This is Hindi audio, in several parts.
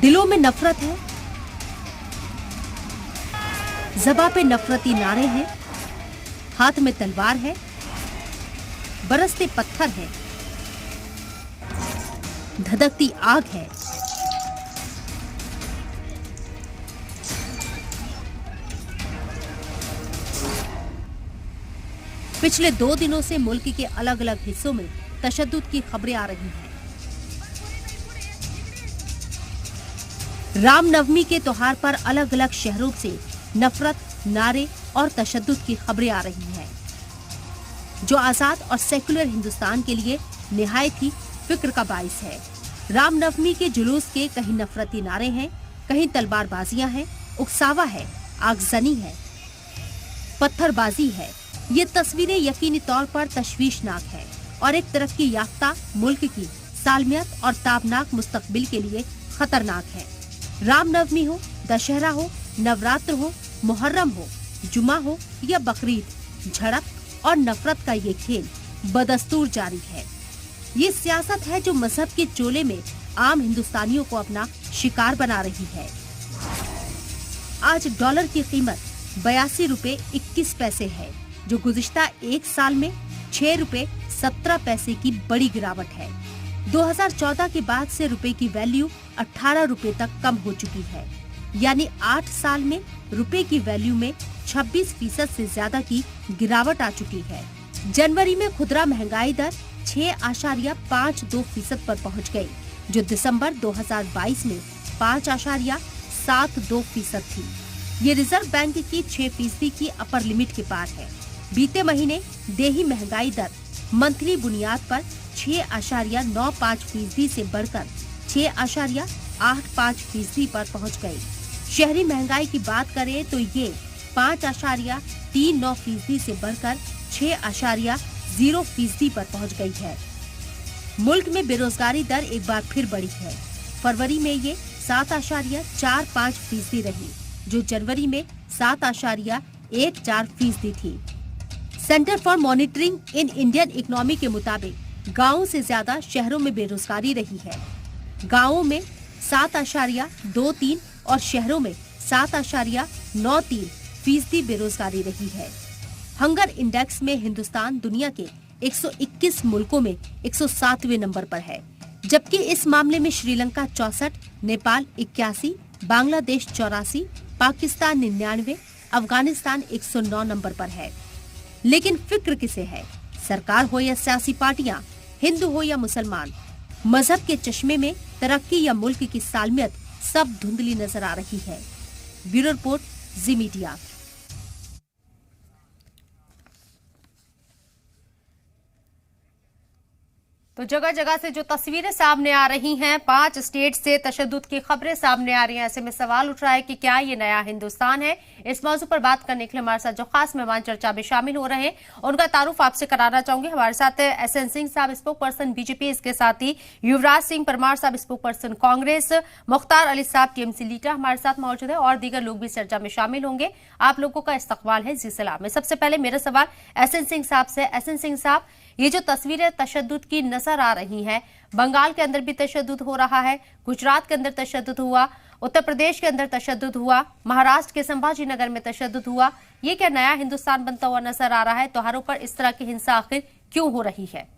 दिलों में नफरत है, ज़बां पे नफरती नारे हैं, हाथ में तलवार है, बरसते पत्थर है, धधकती आग है। पिछले 2 दिनों से मुल्क के अलग अलग हिस्सों में तशद्दुद की खबरें आ रही हैं। रामनवमी के त्योहार पर अलग अलग शहरों से नफरत, नारे और तशद्दुद की खबरें आ रही हैं, जो आजाद और सेकुलर हिंदुस्तान के लिए निहायत ही फिक्र का बाइस है। रामनवमी के जुलूस के कहीं नफरती नारे हैं, कहीं तलवारबाजियां हैं, उकसावा है, आगजनी है, पत्थरबाजी है। ये तस्वीरें यकीनी तौर पर तशवीशनाक है और एक तरक्की याफ्ता मुल्क की सालमियत और ताबनाक मुस्तकबिल के लिए खतरनाक है। रामनवमी हो, दशहरा हो, नवरात्र हो, मुहर्रम हो, जुमा हो या बकरीद, झड़प और नफरत का ये खेल बदस्तूर जारी है। ये सियासत है जो मजहब के चोले में आम हिंदुस्तानियों को अपना शिकार बना रही है। आज डॉलर की कीमत 82 रुपए 21 पैसे है, जो गुज़िश्ता एक साल में 6 रुपए 17 पैसे की बड़ी गिरावट है। 2014 के बाद से रुपए की वैल्यू 18 रुपए तक कम हो चुकी है, यानी 8 साल में रुपए की वैल्यू में 26% से ज्यादा की गिरावट आ चुकी है। जनवरी में खुदरा महंगाई दर 6.52% पर पहुंच गई, जो दिसंबर 2022 में 5.72% थी। ये रिजर्व बैंक की 6% की अपर लिमिट के पार है। बीते महीने देही महंगाई दर मंथली बुनियाद पर 6.95% से बढ़कर 6.85% पर पहुंच गई। शहरी महंगाई की बात करें तो ये 5.39% से बढ़कर 6.0% पर पहुंच गई है। मुल्क में बेरोजगारी दर एक बार फिर बढ़ी है। फरवरी में ये 7.45% रही, जो जनवरी में 7.14% थी। Centre for monitoring in Indian economy के मुताबिक गांवों से ज्यादा शहरों में बेरोजगारी रही है। गांवों में 7.23 और शहरों में 7.93% बेरोजगारी रही है। हंगर इंडेक्स में हिंदुस्तान दुनिया के 121 मुल्कों में 107वें नंबर पर है, जबकि इस मामले में श्रीलंका 64, नेपाल 81, बांग्लादेश 84, पाकिस्तान 99, अफगानिस्तान 109 नंबर पर है। लेकिन फिक्र किसे है? सरकार हो या सियासी पार्टियां, हिंदू हो या मुसलमान, मजहब के चश्मे में तरक्की या मुल्क की सालमियत सब धुंधली नजर आ रही है। ब्यूरो रिपोर्ट, जी मीडिया। तो जगह जगह से जो तस्वीरें सामने आ रही हैं, 5 स्टेट से तशद्दुद की खबरें सामने आ रही हैं, ऐसे में सवाल उठ रहा है कि क्या ये नया हिंदुस्तान है? इस मौजू पर बात करने के लिए हमारे साथ जो खास मेहमान चर्चा में शामिल हो रहे हैं, उनका तारुफ आपसे कराना चाहूंगी। हमारे साथ एसएन सिंह साहब, स्पोक पर्सन बीजेपी, इसके साथ ही युवराज सिंह परमार साहब, स्पोक पर्सन कांग्रेस, मुख्तार अली साहब टीएमसी लीडर हमारे साथ मौजूद है और दीगर लोग भी चर्चा में शामिल होंगे। आप लोगों का इस्तकबाल है जी सलाम में। सबसे पहले मेरा सवाल एसएन सिंह साहब से। एसएन सिंह साहब, ये जो तस्वीरें तशद्दुद की नजर आ रही हैं, बंगाल के अंदर भी तशद्दुद हो रहा है, गुजरात के अंदर तशद्दुद हुआ, उत्तर प्रदेश के अंदर तशद्दुद हुआ, महाराष्ट्र के संभाजी नगर में तशद्दुद हुआ, ये क्या नया हिंदुस्तान बनता हुआ नजर आ रहा है? त्योहारों पर इस तरह की हिंसा आखिर क्यों हो रही है?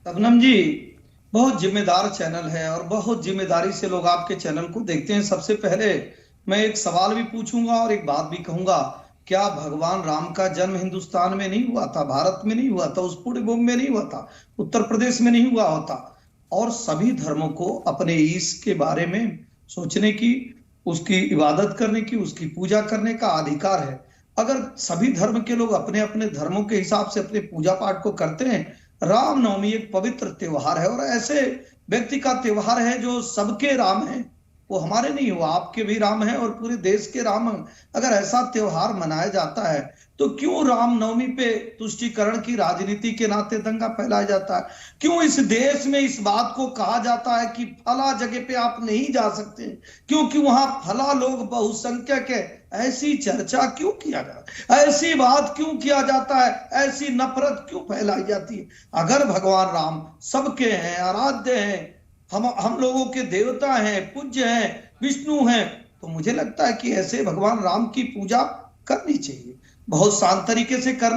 शबनम जी, बहुत जिम्मेदार चैनल है और बहुत जिम्मेदारी से लोग आपके चैनल को देखते हैं। सबसे पहले मैं एक सवाल भी पूछूंगा और एक बात भी कहूंगा। क्या भगवान राम का जन्म हिंदुस्तान में नहीं हुआ था, भारत में नहीं हुआ था, उस पूरे भूमि में नहीं हुआ था, उत्तर प्रदेश में नहीं हुआ होता? और सभी धर्मों को अपने ईश के बारे में सोचने की, उसकी इबादत करने की, उसकी पूजा करने का अधिकार है। अगर सभी धर्म के लोग अपने अपने धर्मों के हिसाब से अपने पूजा पाठ को करते हैं, रामनवमी एक पवित्र त्योहार है और ऐसे व्यक्ति का त्योहार है जो सबके राम है, वो हमारे नहीं हुआ, आपके भी राम है और पूरे देश के राम। अगर ऐसा त्योहार मनाया जाता है तो क्यों रामनवमी पे तुष्टीकरण की राजनीति के नाते दंगा फैलाया जाता है? क्यों इस देश में इस बात को कहा जाता है कि फला जगह पे आप नहीं जा सकते क्योंकि वहां फला लोग बहुसंख्यक है? ऐसी चर्चा क्यों किया जाता है? ऐसी बात क्यों किया जाता है? ऐसी नफरत क्यों फैलाई जाती है? अगर भगवान राम सबके हैं, आराध्य हैं, हम लोगों के देवता हैं, पूज्य हैं, विष्णु हैं, तो मुझे लगता है कि ऐसे भगवान राम की पूजा करनी चाहिए, बहुत शांत तरीके से करनी